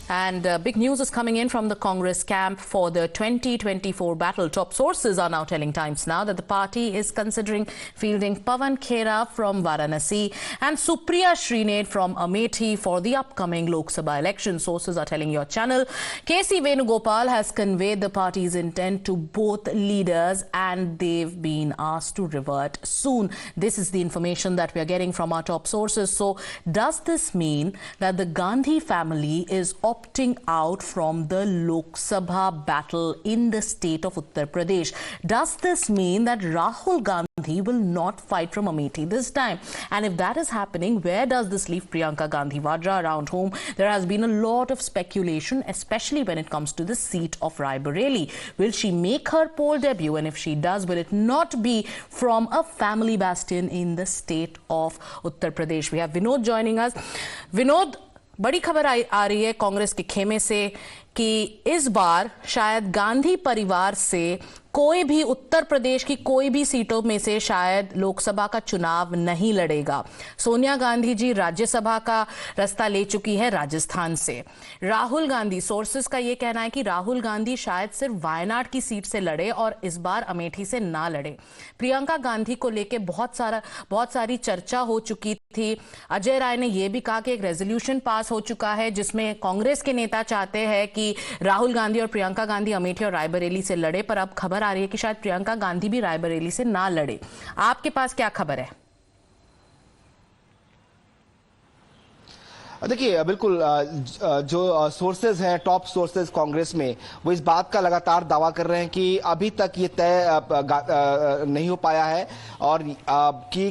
And big news is coming in from the Congress camp for the 2024 battle. Top sources are now telling Times Now that the party is considering fielding Pawan Khera from Varanasi and Supriya Shrinade from Amethi for the upcoming Lok Sabha election. Sources are telling your channel. KC Venugopal has conveyed the party's intent to both leaders and they've been asked to revert soon. This is the information that we are getting from our top sources. So does this mean that the Gandhi family is opting out from the Lok Sabha battle in the state of Uttar Pradesh? Does this mean that Rahul Gandhi will not fight from Amethi this time? And if that is happening, where does this leave Priyanka Gandhi Vadra, around whom there has been a lot of speculation, especially when it comes to the seat of Raebareli? Will she make her poll debut? And if she does, will it not be from a family bastion in the state of Uttar Pradesh? We have Vinod joining us. Vinod, बड़ी खबर आ रही है कांग्रेस के खेमे से कि इस बार शायद गांधी परिवार से कोई भी उत्तर प्रदेश की कोई भी सीटों में से शायद लोकसभा का चुनाव नहीं लड़ेगा। सोनिया गांधी जी राज्यसभा का रास्ता ले चुकी है राजस्थान से। राहुल गांधी, सोर्सेस का ये कहना है कि राहुल गांधी शायद सिर्फ वायनाड की सीट से लड़े और इस बार अमेठी से ना लड़े। प्रियंका गांधी को लेके बहुत सारी चर्चा हो चुकी थी। अजय राय ने यह भी कहा कि एक रेजोल्यूशन पास हो चुका है जिसमें कांग्रेस के नेता चाहते हैं कि राहुल गांधी और प्रियंका गांधी अमेठी और रायबरेली से लड़े, पर अब खबर आ रही है कि शायद प्रियंका गांधी भी रायबरेली से ना लड़े। आपके पास क्या खबर है? देखिए, बिल्कुल जो सोर्सेज हैं, टॉप सोर्सेज कांग्रेस में, वो इस बात का लगातार दावा कर रहे हैं कि अभी तक ये तय नहीं हो पाया है और कि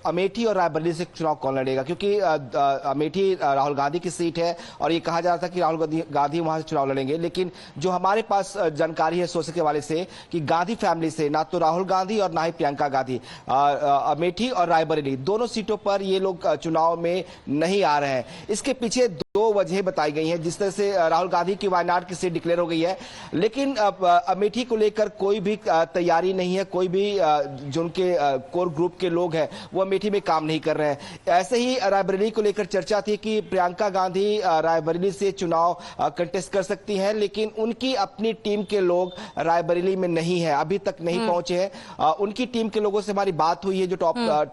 अमेठी और रायबरेली से चुनाव कौन लड़ेगा, क्योंकि अमेठी राहुल गांधी की सीट है और ये कहा जा रहा था कि राहुल गांधी वहां से चुनाव लड़ेंगे। लेकिन जो हमारे पास जानकारी है सोर्सेज के हवाले से कि गांधी फैमिली से ना तो राहुल गांधी और ना ही प्रियंका गांधी अमेठी और रायबरेली दोनों सीटों पर ये लोग चुनाव में नहीं आ रहे हैं। इसके पीछे दो वजह बताई गई हैं। जिस तरह से राहुल गांधी की वायनाड की सीट डिक्लेयर हो गई है, लेकिन अमेठी को लेकर कोई भी तैयारी नहीं है। कोई भी जो उनके कोर ग्रुप के लोग हैं वो अमेठी में काम नहीं कर रहे हैं। ऐसे ही रायबरेली को लेकर चर्चा थी कि प्रियंका गांधी रायबरेली से चुनाव कंटेस्ट कर सकती हैं, लेकिन उनकी अपनी टीम के लोग रायबरेली में नहीं है, अभी तक नहीं पहुंचे हैं। उनकी टीम के लोगों से हमारी बात हुई है, जो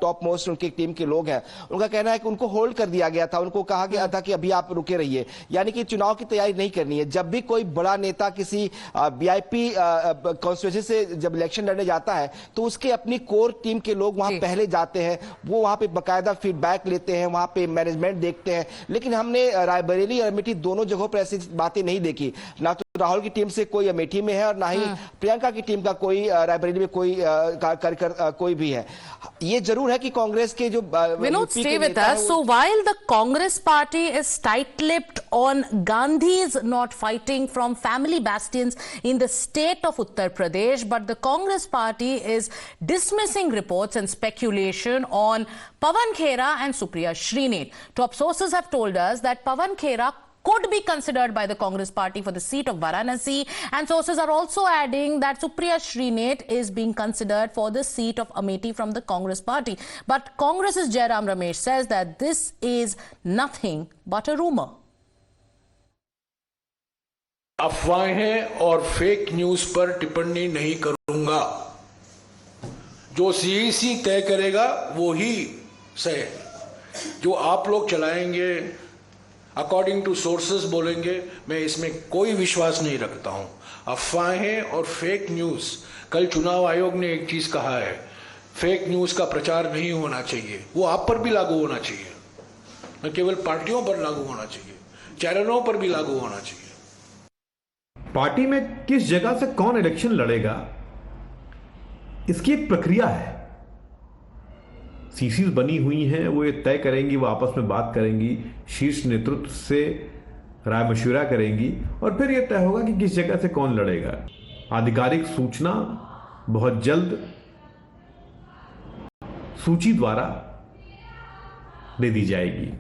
टॉप मोस्ट उनकी टीम के लोग हैं, उनका कहना है कि उनको होल्ड कर दिया गया था। उनको कहा गया था कि अभी आप रुके रहिए, यानी कि चुनाव की तैयारी नहीं करनी है। जब भी कोई बड़ा नेता किसी वीआईपी कॉन्स्टिट्यूएंसी से जब इलेक्शन लड़ने जाता है तो उसके अपनी कोर टीम के लोग वहां पहले जाते हैं, वो वहां पे बकायदा फीडबैक लेते हैं, वहां पे मैनेजमेंट देखते हैं। लेकिन हमने रायबरेली और अमेठी दोनों जगहों पर ऐसी बातें नहीं देखी। ना तो राहुल की टीम से कोई अमेठी में है और ना ही प्रियंका की टीम का कोई रायबरेली में कोई कोई भी है। ये जरूर है कि कांग्रेस के जो Vinod, stay with us. So while the Congress party is tight-lipped on Gandhi's not fighting from family bastions in the state of Uttar Pradesh, but the Congress party is dismissing reports and speculation on Pawan Khera and Supriya Shrinade. Top sources have told us that Pawan Khera could be considered by the Congress party for the seat of Varanasi, and sources are also adding that Supriya Shrinade is being considered for the seat of Amethi from the Congress party. But Congress's Jairam Ramesh says that this is nothing but a rumor. अफवाहें और fake news पर टिप्पणी नहीं करूंगा। जो CEC तय करेगा वो ही सही। जो आप लोग चलाएंगे, अकॉर्डिंग टू सोर्सेस बोलेंगे, मैं इसमें कोई विश्वास नहीं रखता हूं। अफवाहें और फेक न्यूज, कल चुनाव आयोग ने एक चीज कहा है, फेक न्यूज का प्रचार नहीं होना चाहिए। वो आप पर भी लागू होना चाहिए, न केवल पार्टियों पर लागू होना चाहिए, चैनलों पर भी लागू होना चाहिए। पार्टी में किस जगह से कौन इलेक्शन लड़ेगा, इसकी एक प्रक्रिया है। सीसीज बनी हुई हैं, वो ये तय करेंगी, वो आपस में बात करेंगी, शीर्ष नेतृत्व से राय मशविरा करेंगी और फिर यह तय होगा कि किस जगह से कौन लड़ेगा। आधिकारिक सूचना बहुत जल्द सूची द्वारा दे दी जाएगी।